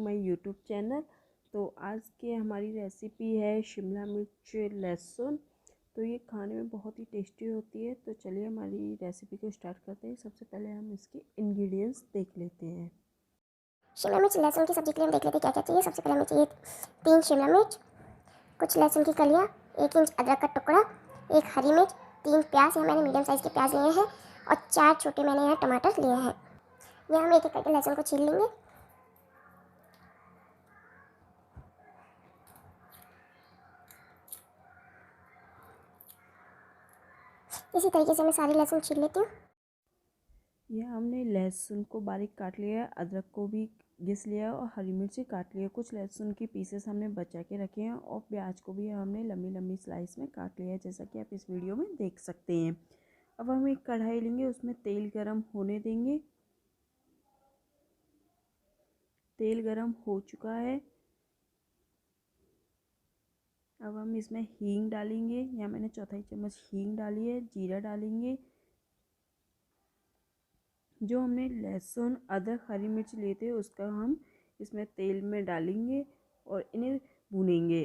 My YouTube channel. तो आज के हमारी रेसिपी है शिमला मिर्च लहसुन। तो ये खाने में बहुत ही टेस्टी होती है। तो चलिए हमारी रेसिपी को स्टार्ट करते हैं। सबसे पहले हम इसके इंग्रेडिएंट्स देख लेते हैं। शिमला मिर्च लहसुन की सब्जी के लिए हम देख लेते हैं क्या क्या चाहिए। सबसे पहले हमें चाहिए 3 शिमला मिर्च, कुछ लहसुन की कलियाँ, 1 इंच अदरक का टुकड़ा, 1 हरी मिर्च, 3 प्याज, यहाँ मैंने मीडियम साइज़ के प्याज लिए हैं और 4 छोटे मैंने यहाँ टमाटर लिए हैं। यहाँ हम एक एक करके लहसुन को छील लेंगे। इसी तरीके से मैं सारी लहसुन छील लेती हूँ। यह हमने लहसुन को बारीक काट लिया है, अदरक को भी घिस लिया और हरी मिर्ची काट लिया। कुछ लहसुन के पीसेस हमने बचा के रखे हैं और प्याज को भी हमने लंबी लंबी स्लाइस में काट लिया है, जैसा कि आप इस वीडियो में देख सकते हैं। अब हम एक कढ़ाई लेंगे, उसमें तेल गरम होने देंगे। तेल गरम हो चुका है। अब हम इसमें हींग डालेंगे। यहाँ मैंने चौथाई चम्मच हींग डाली है। जीरा डालेंगे। जो हमने लहसुन अदरक हरी मिर्च लिए थे उसका हम इसमें तेल में डालेंगे और इन्हें भूनेंगे।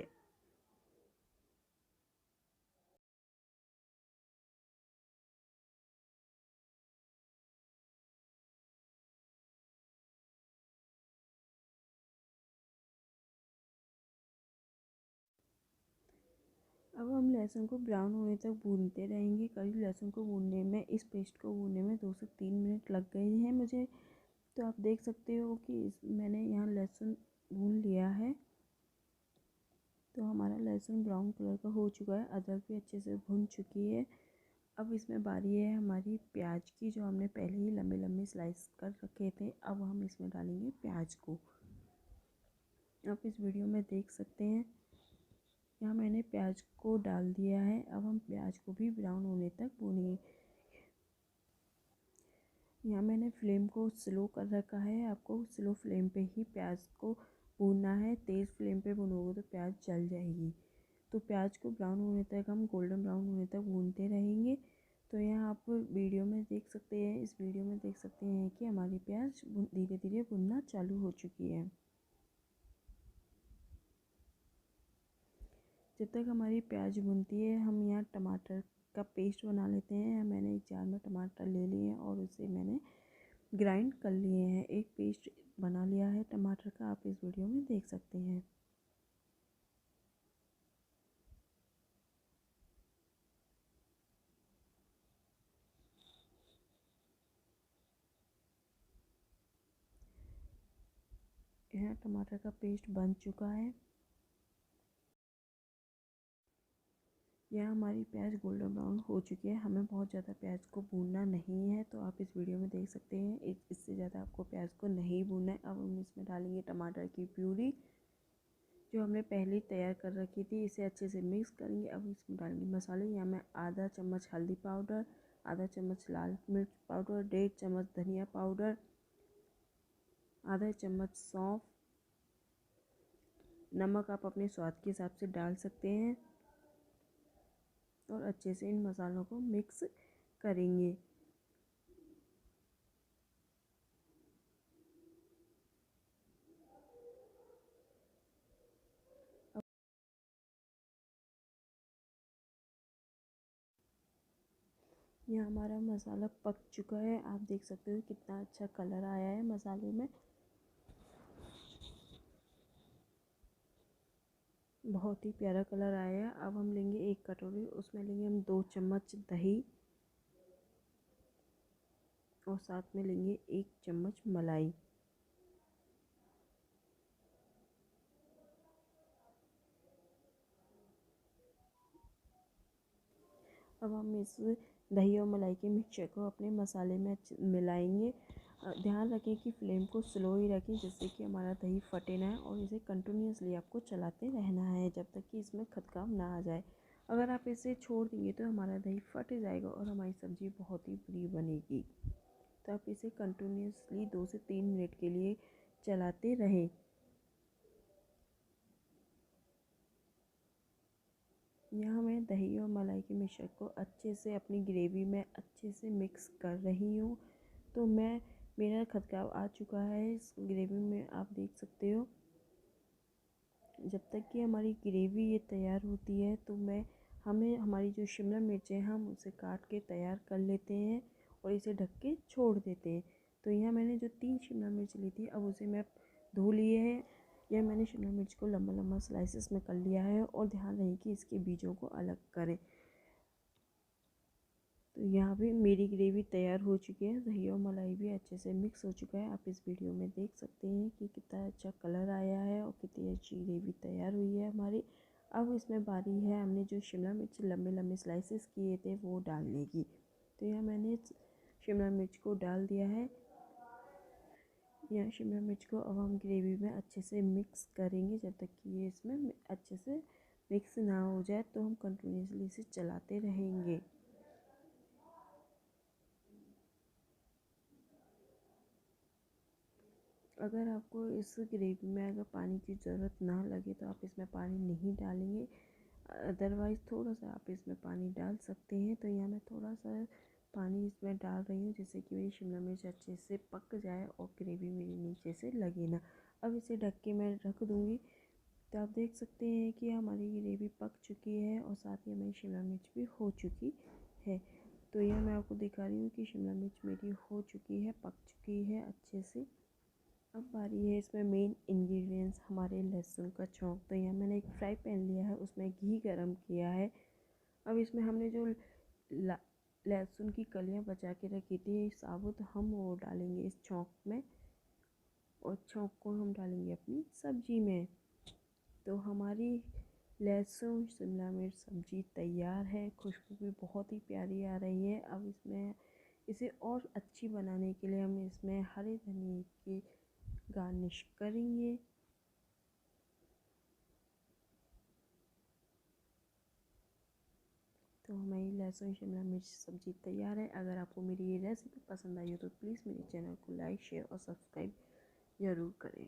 अब हम लहसुन को ब्राउन होने तक भूनते रहेंगे। करीब लहसुन को भूनने में, इस पेस्ट को भूनने में 2 से 3 मिनट लग गए हैं मुझे। तो आप देख सकते हो कि मैंने यहाँ लहसुन भून लिया है। तो हमारा लहसुन ब्राउन कलर का हो चुका है। अदरक भी अच्छे से भून चुकी है। अब इसमें बारी है हमारी प्याज की, जो हमने पहले ही लंबे लंबे स्लाइस कर रखे थे। अब हम इसमें डालेंगे प्याज को। आप इस वीडियो में देख सकते हैं, यहाँ मैंने प्याज को डाल दिया है। अब हम प्याज को भी ब्राउन होने तक भूनेंगे। यहाँ मैंने फ्लेम को स्लो कर रखा है। आपको स्लो फ्लेम पे ही प्याज को भूनना है। तेज़ फ्लेम पे भूनोगे तो प्याज जल जाएगी। तो प्याज को ब्राउन होने तक, हम गोल्डन ब्राउन होने तक भूनते रहेंगे। तो यहाँ आप वीडियो में देख सकते हैं, इस वीडियो में देख सकते हैं कि हमारी प्याज धीरे धीरे भुनना चालू हो चुकी है। जब तक हमारी प्याज भुनती है, हम यहाँ टमाटर का पेस्ट बना लेते हैं। मैंने एक जार में टमाटर ले लिए हैं और उसे मैंने ग्राइंड कर लिए हैं। एक पेस्ट बना लिया है टमाटर का, आप इस वीडियो में देख सकते हैं। यहाँ टमाटर का पेस्ट बन चुका है। यह हमारी प्याज गोल्डन ब्राउन हो चुकी है। हमें बहुत ज़्यादा प्याज को भूनना नहीं है। तो आप इस वीडियो में देख सकते हैं, इससे ज़्यादा आपको प्याज को नहीं भूनना है। अब हम इसमें डालेंगे टमाटर की प्यूरी, जो हमने पहले तैयार कर रखी थी। इसे अच्छे से मिक्स करेंगे। अब इसमें डालेंगे मसाले। यहाँ मैं आधा चम्मच हल्दी पाउडर, आधा चम्मच लाल मिर्च पाउडर, 1.5 चम्मच धनिया पाउडर, आधा चम्मच सौंफ, नमक आप अपने स्वाद के हिसाब से डाल सकते हैं और अच्छे से इन मसालों को मिक्स करेंगे। यह हमारा मसाला पक चुका है। आप देख सकते हो कितना अच्छा कलर आया है मसाले में, बहुत ही प्यारा कलर आया है। अब हम लेंगे एक कटोरी, उसमें लेंगे हम 2 चम्मच दही और साथ में लेंगे 1 चम्मच मलाई। अब हम इस दही और मलाई के मिक्सचर को अपने मसाले में मिलाएंगे। ध्यान रखें कि फ्लेम को स्लो ही रखें, जिससे कि हमारा दही फटे ना, और इसे कंटिन्यूसली आपको चलाते रहना है जब तक कि इसमें खदकाव ना आ जाए। अगर आप इसे छोड़ देंगे तो हमारा दही फट जाएगा और हमारी सब्ज़ी बहुत ही बुरी बनेगी। तो आप इसे कंटिन्यूसली 2 से 3 मिनट के लिए चलाते रहें। यहाँ मैं दही और मलाई के मिश्रण को अच्छे से अपनी ग्रेवी में अच्छे से मिक्स कर रही हूँ। तो मैं मेरा खदकाव आ चुका है इस ग्रेवी में, आप देख सकते हो। जब तक कि हमारी ग्रेवी ये तैयार होती है तो हमें हमारी जो शिमला मिर्च है हम उसे काट के तैयार कर लेते हैं और इसे ढक के छोड़ देते हैं। तो यहाँ मैंने जो 3 शिमला मिर्च ली थी अब उसे मैं धो लिए है। यह मैंने शिमला मिर्च को लंबा लंबा स्लाइसेस में कर लिया है और ध्यान रहे कि इसके बीजों को अलग करें। तो यहाँ पे मेरी ग्रेवी तैयार हो चुकी है, दही और मलाई भी अच्छे से मिक्स हो चुका है। आप इस वीडियो में देख सकते हैं कि कितना अच्छा कलर आया है और कितनी अच्छी ग्रेवी तैयार हुई है हमारी। अब इसमें बारी है हमने जो शिमला मिर्च लंबे लंबे स्लाइसेस किए थे वो डालने की। तो यहाँ मैंने शिमला मिर्च को डाल दिया है। यहाँ शिमला मिर्च को अब हम ग्रेवी में अच्छे से मिक्स करेंगे जब तक कि ये इसमें अच्छे से मिक्स ना हो जाए, तो हम कंटिन्यूसली इसे चलाते रहेंगे। अगर आपको इस ग्रेवी में अगर पानी की ज़रूरत ना लगे तो आप इसमें पानी नहीं डालेंगे, अदरवाइज़ थोड़ा सा आप इसमें पानी डाल सकते हैं। तो यहाँ मैं थोड़ा सा पानी इसमें डाल रही हूँ जिससे कि मेरी शिमला मिर्च अच्छे से पक जाए और ग्रेवी मेरी नीचे से लगे ना। अब इसे ढक के मैं रख दूँगी। तो आप देख सकते हैं कि हमारी ग्रेवी पक चुकी है और साथ ही हमारी शिमला मिर्च भी हो चुकी है। तो यह मैं आपको दिखा रही हूँ कि शिमला मिर्च मेरी हो चुकी है, पक चुकी है अच्छे से। अब बारी है इसमें मेन इंग्रेडिएंट्स हमारे लहसुन का छौंक। तो यहाँ मैंने एक फ्राई पैन लिया है, उसमें घी गरम किया है। अब इसमें हमने जो लहसुन की कलियाँ बचा के रखी थी साबुत, हम वो डालेंगे इस छौंक में और छौंक को हम डालेंगे अपनी सब्जी में। तो हमारी लहसुन शिमला मिर्च सब्जी तैयार है। खुशबू भी बहुत ही प्यारी आ रही है। अब इसमें इसे और अच्छी बनाने के लिए हम इसमें हरे धनिए की गार्निश करेंगे। तो हमारी लहसुन शिमला मिर्च सब्ज़ी तैयार है। अगर आपको मेरी ये रेसिपी पसंद आई हो तो प्लीज़ मेरे चैनल को लाइक शेयर और सब्सक्राइब ज़रूर करें।